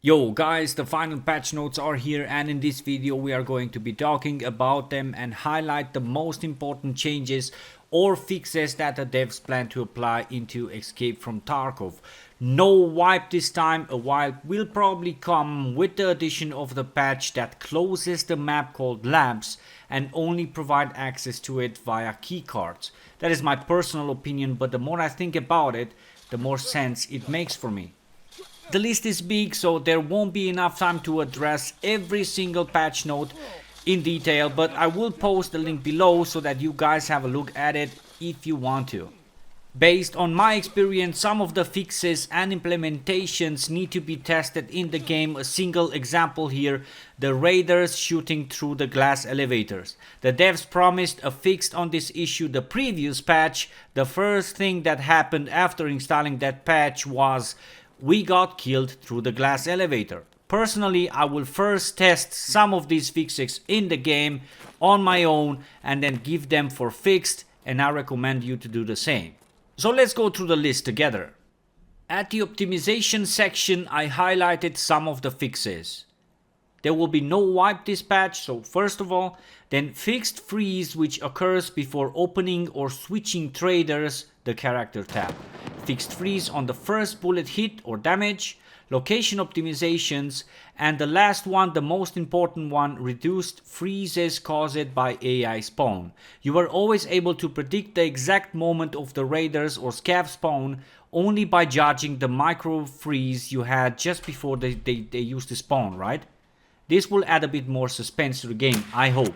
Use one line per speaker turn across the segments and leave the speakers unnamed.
Yo guys, the final patch notes are here, and in this video we are going to be talking about them and highlight the most important changes or fixes that the devs plan to apply into Escape from Tarkov. No wipe this time. A wipe will probably come with the addition of the patch that closes the map called Labs and only provide access to it via keycards. That is my personal opinion, but the more I think about it, the more sense it makes for me. The list is big, so there won't be enough time to address every single patch note in detail, but I will post the link below so that you guys have a look at it if you want to. Based on my experience, some of the fixes and implementations need to be tested in the game. A single example here, the raiders shooting through the glass elevators. The devs promised a fix on this issue the previous patch. The first thing that happened after installing that patch was we got killed through the glass elevator. Personally, I will first test some of these fixes in the game on my own and then give them for fixed, and I recommend you to do the same. So let's go through the list together. At the optimization section, I highlighted some of the fixes. There will be no wipe this patch, so first of all, then fixed freeze which occurs before opening or switching traders, the character tab. Fixed freeze on the first bullet hit or damage, location optimizations, and the last one, the most important one, reduced freezes caused by AI spawn. You are always able to predict the exact moment of the raiders or scav spawn only by judging the micro freeze you had just before they used to spawn, right? This will add a bit more suspense to the game, I hope.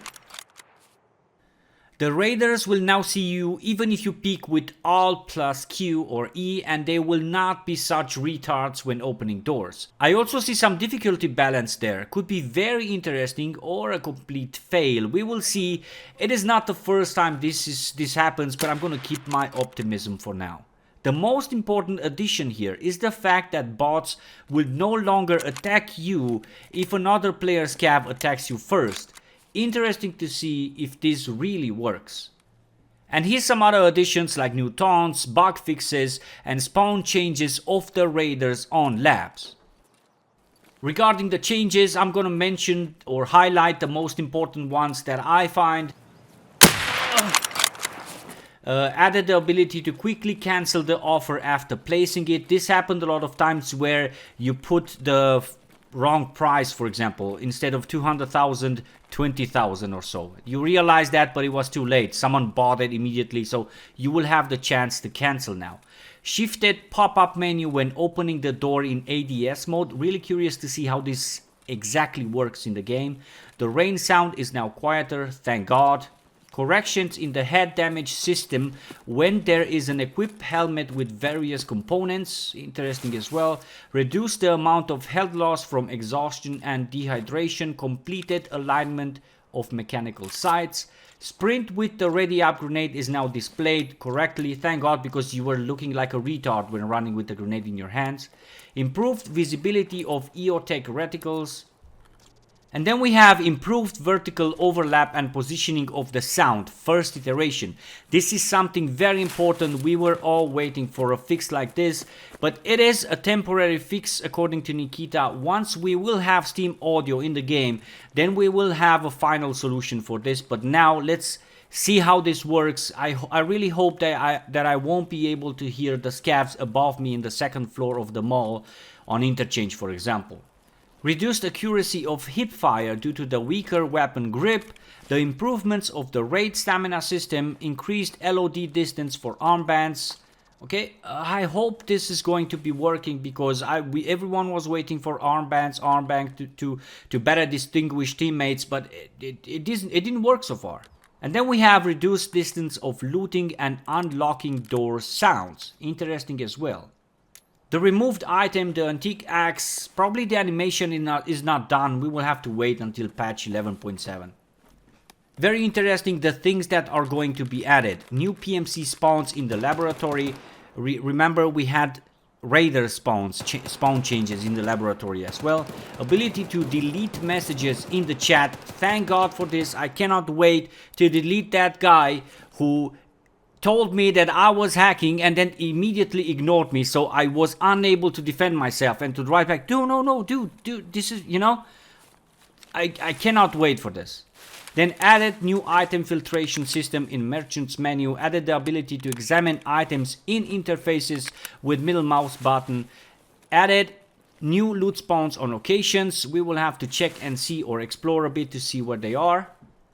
The raiders will now see you even if you peek with Alt plus Q or E, and they will not be such retards when opening doors. I also see some difficulty balance there. Could be very interesting or a complete fail. We will see. It is not the first time this happens, but I'm gonna keep my optimism for now. The most important addition here is the fact that bots will no longer attack you if another player's scav attacks you first. Interesting to see if this really works. And here's some other additions like new taunts, bug fixes, and spawn changes of the raiders on labs. Regarding the changes, I'm gonna mention or highlight the most important ones that I find. Added the ability to quickly cancel the offer after placing it. This happened a lot of times where you put the wrong price, for example, instead of 200,000, 20,000 or so. You realize that, but it was too late. Someone bought it immediately, so you will have the chance to cancel now. Shifted pop-up menu when opening the door in ADS mode. Really curious to see how this exactly works in the game. The rain sound is now quieter, thank God. Corrections in the head damage system when there is an equipped helmet with various components, interesting as well. Reduce the amount of health loss from exhaustion and dehydration. Completed alignment of mechanical sights. Sprint with the ready up grenade is now displayed correctly, thank God, because you were looking like a retard when running with the grenade in your hands. Improved visibility of EOTech reticles. And then we have improved vertical overlap and positioning of the sound, first iteration. This is something very important. We were all waiting for a fix like this, but it is a temporary fix according to Nikita. Once we will have Steam audio in the game, then we will have a final solution for this. But now let's see how this works. I really hope that I won't be able to hear the scavs above me in the second floor of the mall on interchange, for example. Reduced accuracy of hipfire due to the weaker weapon grip, the improvements of the raid stamina system, increased LOD distance for armbands. Okay, I hope this is going to be working because everyone was waiting for armbands to better distinguish teammates, but it didn't work so far. And then we have reduced distance of looting and unlocking door sounds, interesting as well. The removed item, the antique axe, probably the animation is not done. We will have to wait until patch 11.7. Very interesting, the things that are going to be added. New PMC spawns in the laboratory. Remember, we had raider spawn changes in the laboratory as well. Ability to delete messages in the chat. Thank God for this. I cannot wait to delete that guy who told me that I was hacking and then immediately ignored me, so I was unable to defend myself and to write back, no, dude, this is, you know, I cannot wait for this. Then added new item filtration system in merchants menu, added the ability to examine items in interfaces with middle mouse button, added new loot spawns on occasions. We will have to check and see or explore a bit to see where they are.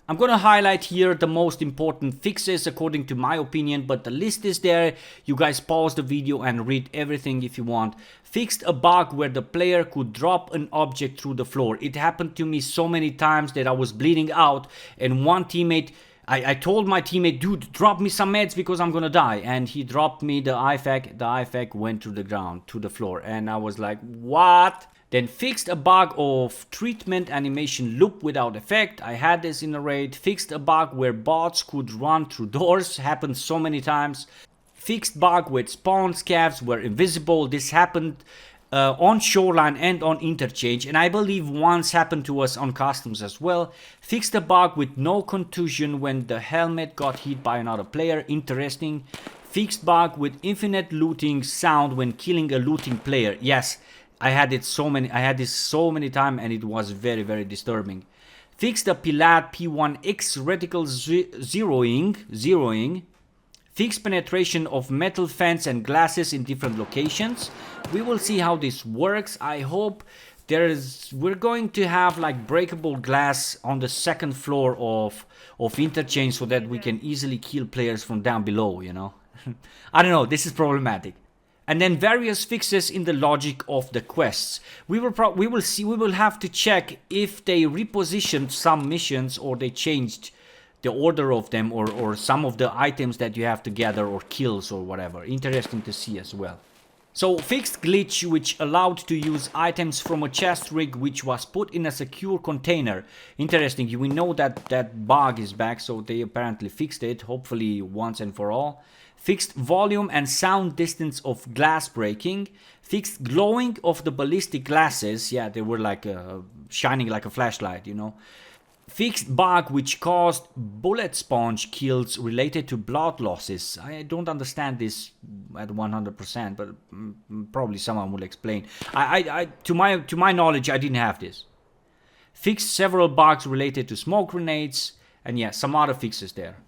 I'm gonna highlight here the most important fixes according to my opinion, but the list is there. You guys pause the video and read everything if you want. Fixed a bug where the player could drop an object through the floor. It happened to me so many times that I was bleeding out, and one teammate, I told my teammate, dude, drop me some meds because I'm gonna die, and he dropped me the IFAK. The IFAK went to the ground, to the floor, and I was like, what? Then fixed a bug of treatment animation loop without effect. I had this in a raid. Fixed a bug where bots could run through doors. Happened so many times. Fixed bug with spawn scavs were invisible. This happened on shoreline and on interchange, and I believe once happened to us on customs as well. Fixed a bug with no contusion when the helmet got hit by another player. Interesting. Fixed bug with infinite looting sound when killing a looting player. Yes, I had this so many times, and it was very, very disturbing. Fixed the Pilat P1X reticle zeroing. Fixed penetration of metal fence and glasses in different locations. We will see how this works. I hope we're going to have like breakable glass on the second floor of interchange so that we can easily kill players from down below, you know. I don't know, this is problematic. And then various fixes in the logic of the quests. We will have to check if they repositioned some missions or they changed the order of them, or some of the items that you have to gather or kills or whatever. Interesting to see as well. So fixed glitch which allowed to use items from a chest rig which was put in a secure container. Interesting, we know that bug is back, so they apparently fixed it, hopefully once and for all. Fixed volume and sound distance of glass breaking. Fixed glowing of the ballistic glasses. Yeah, they were like shining like a flashlight, you know. Fixed bug which caused bullet sponge kills related to blood losses. I don't understand this at 100%, but probably someone will explain. To my knowledge, I didn't have this. Fixed several bugs related to smoke grenades, and yeah, some other fixes there.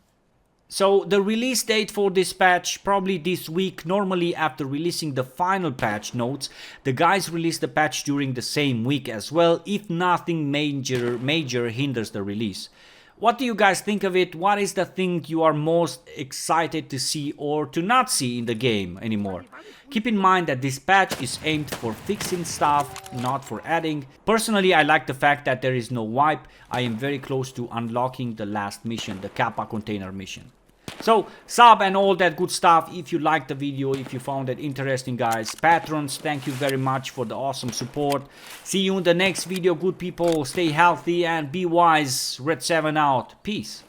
So the release date for this patch, probably this week. Normally after releasing the final patch notes, the guys release the patch during the same week as well, if nothing major hinders the release. What do you guys think of it? What is the thing you are most excited to see or to not see in the game anymore? Keep in mind that this patch is aimed for fixing stuff, not for adding. Personally, I like the fact that there is no wipe. I am very close to unlocking the last mission, the Kappa container mission. So, sub and all that good stuff if you liked the video, if you found it interesting, guys. Patrons, thank you very much for the awesome support. See you in the next video, good people. Stay healthy and be wise. Redseven out. Peace.